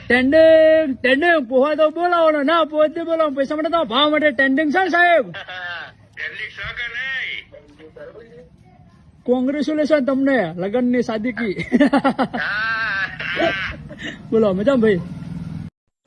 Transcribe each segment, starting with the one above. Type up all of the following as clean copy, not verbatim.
Tending tending poha તો બોલાવો ના પોતે બોલાવો પૈસા માટે તો ભાવ માટે ટેન્ડિંગ છે ને સાહેબ. કોંગ્રેચ્યુલેશન તમને લગન ની સાદગી. બોલો મજા ભાઈ.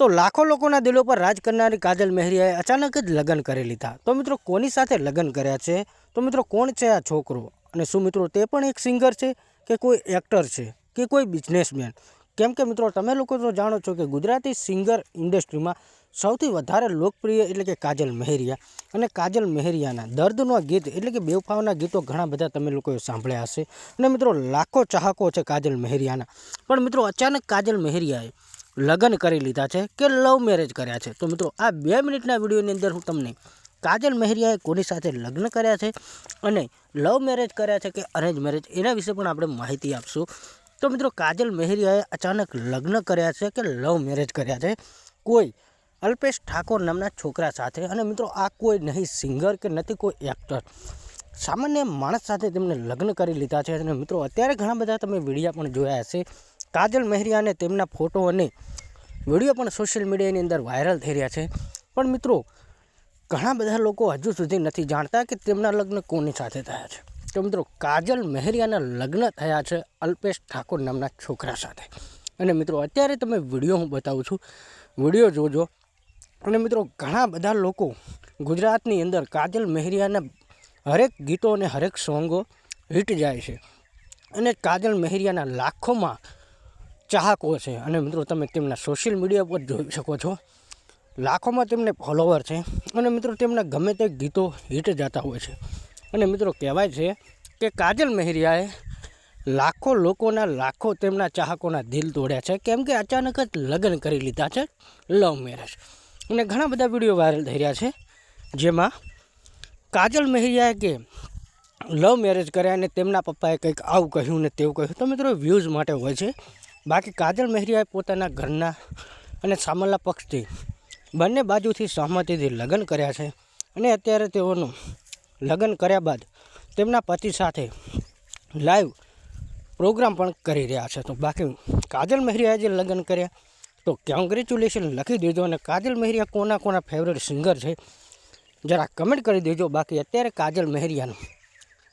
તો લાખો લોકોના દિલો પર રાજ કરનારી કાજલ મહેરિયાએ અચાનક જ લગ્ન કરી લીધા. તો મિત્રો કોની સાથે લગ્ન કર્યા છે? તો મિત્રો કોણ છે આ છોકરો? અને શું મિત્રો તે પણ એક સિંગર છે કે કોઈ એક્ટર છે કે કોઈ બિઝનેસમેન? કેમ કે મિત્રો તમે લોકો તો જાણો છો કે ગુજરાતી સિંગર ઇન્ડસ્ટ્રીમાં સૌથી વધારે લોકપ્રિય એટલે કે કાજલ મહેરિયા. અને કાજલ મહેરિયાના દર્દનો ગીત એટલે કે બેવફાવના ગીતો ઘણા બધા તમે લોકોએ સાંભળ્યા હશે. અને મિત્રો લાખો ચાહકો છે કાજલ મહેરિયાના. પણ મિત્રો અચાનક કાજલ મહેરિયાએ લગ્ન કરી લીધા છે કે લવ મેરેજ કર્યા છે? તો મિત્રો આ 2 મિનિટના વિડીયોની અંદર હું તમને કાજલ મહેરિયાએ કોની સાથે લગ્ન કર્યા છે અને લવ મેરેજ કર્યા છે કે અરેન્જ મેરેજ એના વિશે પણ આપણે માહિતી આપશું. તો મિત્રો કાજલ મહેરિયાએ અચાનક લગ્ન કર્યા છે કે લવ મેરેજ કર્યા છે કોઈ અલ્પેશ ઠાકોર નામના છોકરા સાથે? અને મિત્રો આ કોઈ નહીં સિંગર કે નથી કોઈ એક્ટર, સામાન્ય માણસ સાથે તેમને લગ્ન કરી લીધા છે. અને મિત્રો અત્યારે ઘણા બધા તમે વિડીયો પણ જોયા હશે. કાજલ મહેરિયાને તેમના ફોટો અને વિડીયો પણ સોશિયલ મીડિયાની અંદર વાયરલ થઈ રહ્યા છે. પણ મિત્રો ઘણા બધા લોકો હજુ સુધી નથી જાણતા કે તેમના લગ્ન કોની સાથે થયા છે. તો મિત્રો કાજલ મહેરિયાના લગ્ન થયા છે અલ્પેશ ઠાકોર નામના છોકરા સાથે. અને મિત્રો અત્યારે તમે વિડીયો હું બતાવું છું, વિડીયો જોજો. અને મિત્રો ઘણા બધા લોકો ગુજરાતની અંદર કાજલ મહેરિયાના હરેક ગીતો અને હરેક સોંગો હિટ જાય છે. અને કાજલ મહેરિયાના લાખોમાં ચાહકો છે. અને મિત્રો તમે તેમના સોશિયલ મીડિયા પર જોઈ શકો છો, લાખોમાં તેમને ફોલોવર છે. અને મિત્રો તેમના ગમે તે ગીતો હિટ જતા હોય છે. અને મિત્રો કહેવાય છે કે કાજલ મહેરિયાએ લાખો લોકોના લાખો તેમના ચાહકોના દિલ તોડ્યા છે. કેમ કે અચાનક જ લગ્ન કરી લીધા છે, લવ મેરેજ. અને ઘણા બધા વિડીયો વાયરલ થઈ રહ્યા છે જેમાં કાજલ મહેરિયાએ કે લવ મેરેજ કર્યા અને તેમના પપ્પાએ કંઈક આવું કહ્યું ને તેવું કહ્યું. તો મિત્રો વ્યૂઝ માટે હોય છે. બાકી કાજલ મહેરિયાએ પોતાના ઘરના અને સામેલા પક્ષથી બંને બાજુથી સહમતિથી લગ્ન કર્યા છે. અને અત્યારે તેઓનું લગ્ન કર્યા બાદ તેમના પતિ સાથે લાઈવ પ્રોગ્રામ પણ કરી રહ્યા છે. તો બાકી કાજલ મહેરિયાએ જે લગ્ન કર્યા તો કોંગ્રેચ્યુલેશન લખી દેજો. અને કાજલ મહેરિયા કોના ફેવરેટ સિંગર છે જરા કમેન્ટ કરી દેજો. બાકી અત્યારે કાજલ મહેરિયાનો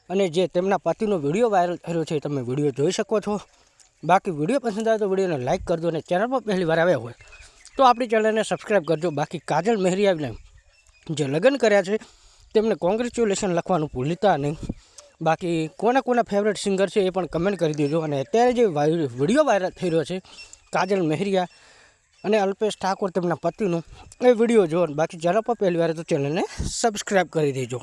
અને જે તેમના પતિનો વિડીયો વાયરલ થયો છે તમે વિડીયો જોઈ શકો છો. બાકી વિડીયો પસંદ આવે તો વિડીયોને લાઇક કરજો. અને ચેનલ પર પહેલી વાર આવ્યા હોય તો આપણી ચેનલને સબસ્ક્રાઈબ કરજો. બાકી કાજલ મહેરિયાને જે લગ્ન કર્યા છે તેમને કોંગ્રેચ્યુલેશન લખવાનું ભૂલતા નહીં. બાકી કોના ફેવરેટ સિંગર છે એ પણ કમેન્ટ કરી દેજો. અને અત્યારે જે વિડીયો વાયરલ થઈ રહ્યો છે કાજલ મહેરિયા અને અલ્પેશ ઠાકોર તેમના પતિનું, એ વિડીયો જો. બાકી ચેનલ પર પહેલી વાર તો ચેનલને સબસ્ક્રાઈબ કરી દેજો.